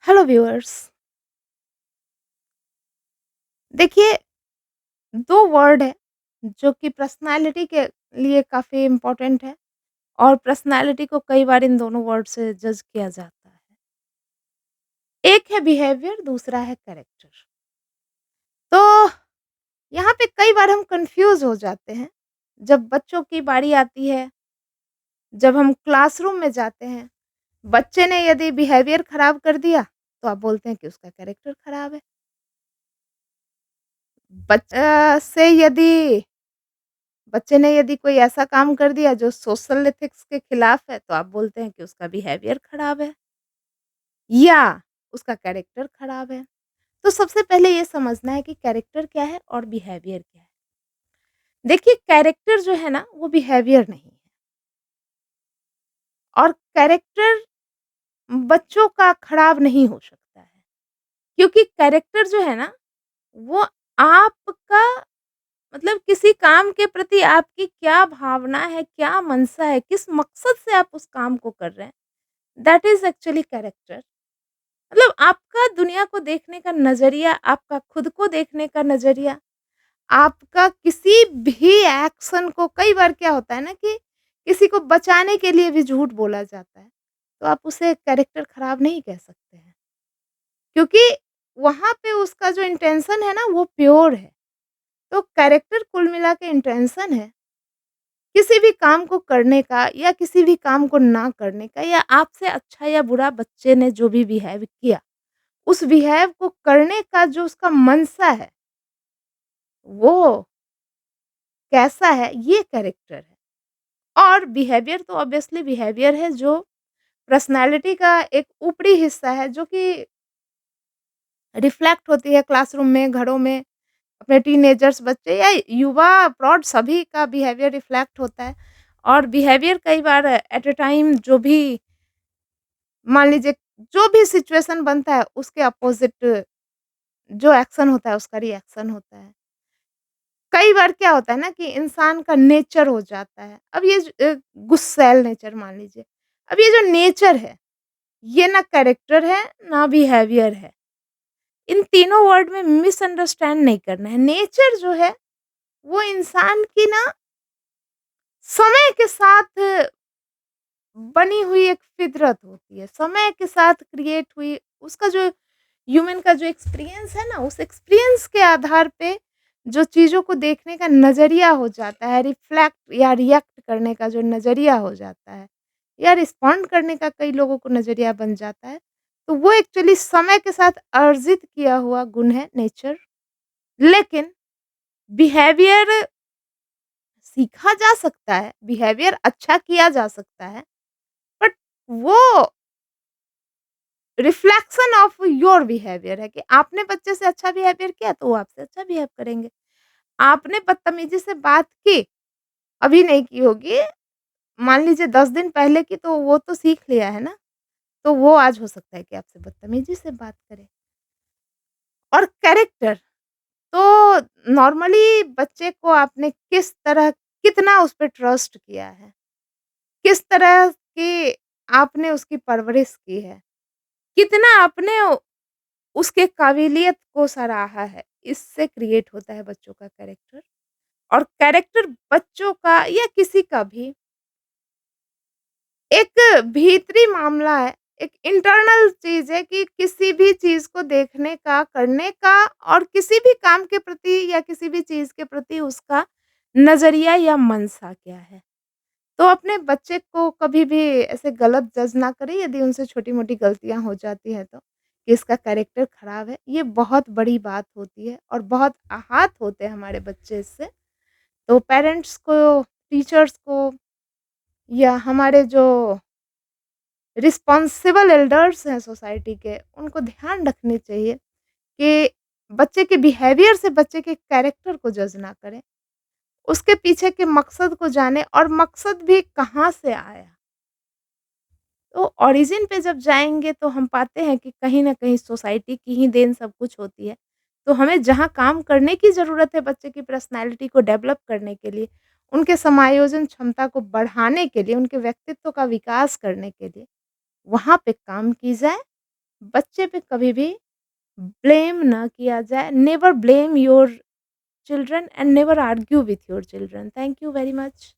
Hello viewers. देखिए, 2 word है जो कि पर्सनैलिटी के लिए काफ़ी इम्पोर्टेंट है और पर्सनैलिटी को कई बार इन दोनों वर्ड से जज किया जाता है। एक है बिहेवियर, दूसरा है कैरेक्टर। तो यहाँ पे कई बार हम कन्फ्यूज़ हो जाते हैं। जब बच्चों की बारी आती है, जब हम क्लासरूम में जाते हैं, बच्चे ने यदि बिहेवियर खराब कर दिया, तो आप बोलते हैं कि उसका कैरेक्टर खराब है। से यदि बच्चे ने यदि कोई ऐसा काम कर दिया जो सोशल एथिक्स के खिलाफ है, तो आप बोलते हैं कि उसका बिहेवियर खराब है या उसका कैरेक्टर खराब है। तो सबसे पहले ये समझना है कि कैरेक्टर क्या है और बिहेवियर क्या है। देखिए, कैरेक्टर जो है ना, वो बिहेवियर नहीं है और कैरेक्टर बच्चों का खराब नहीं हो सकता है। क्योंकि कैरेक्टर जो है ना, वो आपका मतलब किसी काम के प्रति आपकी क्या भावना है, क्या मनसा है, किस मकसद से आप उस काम को कर रहे हैं, दैट इज़ एक्चुअली कैरेक्टर। मतलब आपका दुनिया को देखने का नज़रिया, आपका खुद को देखने का नज़रिया, आपका किसी भी एक्शन को कई बार क्या होता है ना कि किसी को बचाने के लिए भी झूठ बोला जाता है, तो आप उसे कैरेक्टर खराब नहीं कह सकते हैं। क्योंकि वहाँ पे उसका जो इंटेंशन है ना वो प्योर है। तो कैरेक्टर कुल मिला के इंटेंशन है, किसी भी काम को करने का या किसी भी काम को ना करने का या आपसे अच्छा या बुरा बच्चे ने जो भी बिहेव किया, उस बिहेव को करने का जो उसका मनसा है, वो कैसा है, ये कैरेक्टर है। और बिहेवियर तो ऑब्वियसली बिहेवियर है जो पर्सनैलिटी का एक ऊपरी हिस्सा है जो कि रिफ्लेक्ट होती है क्लासरूम में, घरों में, अपने टीनेजर्स बच्चे या युवा प्रौढ़ सभी का बिहेवियर रिफ्लेक्ट होता है। और बिहेवियर कई बार एट अ टाइम जो भी मान लीजिए जो भी सिचुएशन बनता है उसके अपोज़िट जो एक्शन होता है उसका रिएक्शन होता है। कई बार क्या होता है ना कि इंसान का नेचर हो जाता है। अब ये गुस्सैल नेचर मान लीजिए। अब ये जो नेचर है, ये ना कैरेक्टर है, ना बिहेवियर है। इन तीनों वर्ड में मिसअंडरस्टैंड नहीं करना है। नेचर जो है, वो इंसान की ना समय के साथ बनी हुई एक फ़ितरत होती है। समय के साथ क्रिएट हुई उसका जो ह्यूमन का जो एक्सपीरियंस है ना, उस एक्सपीरियंस के आधार पे जो चीज़ों को देखने का नज़रिया हो जाता है, रिफ्लेक्ट या रिएक्ट करने का जो नज़रिया हो जाता है या रिस्पॉन्ड करने का कई लोगों को नज़रिया बन जाता है, तो वो एक्चुअली समय के साथ अर्जित किया हुआ गुण है नेचर। लेकिन बिहेवियर सीखा जा सकता है, बिहेवियर अच्छा किया जा सकता है, बट वो रिफ्लेक्शन ऑफ योर बिहेवियर है कि आपने बच्चे से अच्छा बिहेवियर किया तो वो आपसे अच्छा बिहेव करेंगे। आपने बदतमीज़ी से बात की, अभी नहीं की होगी, मान लीजिए 10 दिन पहले की तो वो तो सीख लिया है ना, तो वो आज हो सकता है कि आपसे बदतमीज़ी से बात करे। और कैरेक्टर तो नॉर्मली बच्चे को आपने किस तरह कितना उस पे ट्रस्ट किया है, किस तरह की आपने उसकी परवरिश की है, कितना आपने उसके काबिलियत को सराहा है, इससे क्रिएट होता है बच्चों का कैरेक्टर। और कैरेक्टर बच्चों का या किसी का भी एक भीतरी मामला है, एक इंटरनल चीज़ है कि किसी भी चीज़ को देखने का, करने का और किसी भी काम के प्रति या किसी भी चीज़ के प्रति उसका नज़रिया या मनसा क्या है। तो अपने बच्चे को कभी भी ऐसे गलत जज ना करें यदि उनसे छोटी-मोटी गलतियाँ हो जाती हैं तो, कि इसका कैरेक्टर खराब है, ये बहुत बड़ी बात होती है और बहुत आहत होते हैं हमारे बच्चे इससे। तो पेरेंट्स को, टीचर्स को या हमारे जो रिस्पॉन्सिबल एल्डर्स हैं सोसाइटी के, उनको ध्यान रखनी चाहिए कि बच्चे के बिहेवियर से बच्चे के कैरेक्टर को जज ना करें। उसके पीछे के मकसद को जानें और मकसद भी कहाँ से आया। तो ओरिजिन पे जब जाएँगे तो हम पाते हैं कि कहीं न कहीं सोसाइटी की ही देन सब कुछ होती है। तो हमें जहाँ काम करने की ज़रूरत है बच्चे की पर्सनैलिटी को डेवलप करने के लिए, उनके समायोजन क्षमता को बढ़ाने के लिए, उनके व्यक्तित्व का विकास करने के लिए, वहाँ पे काम की जाए बच्चे पे कभी भी ब्लेम ना किया जाए। Never blame your children and never argue with your children. Thank you very much.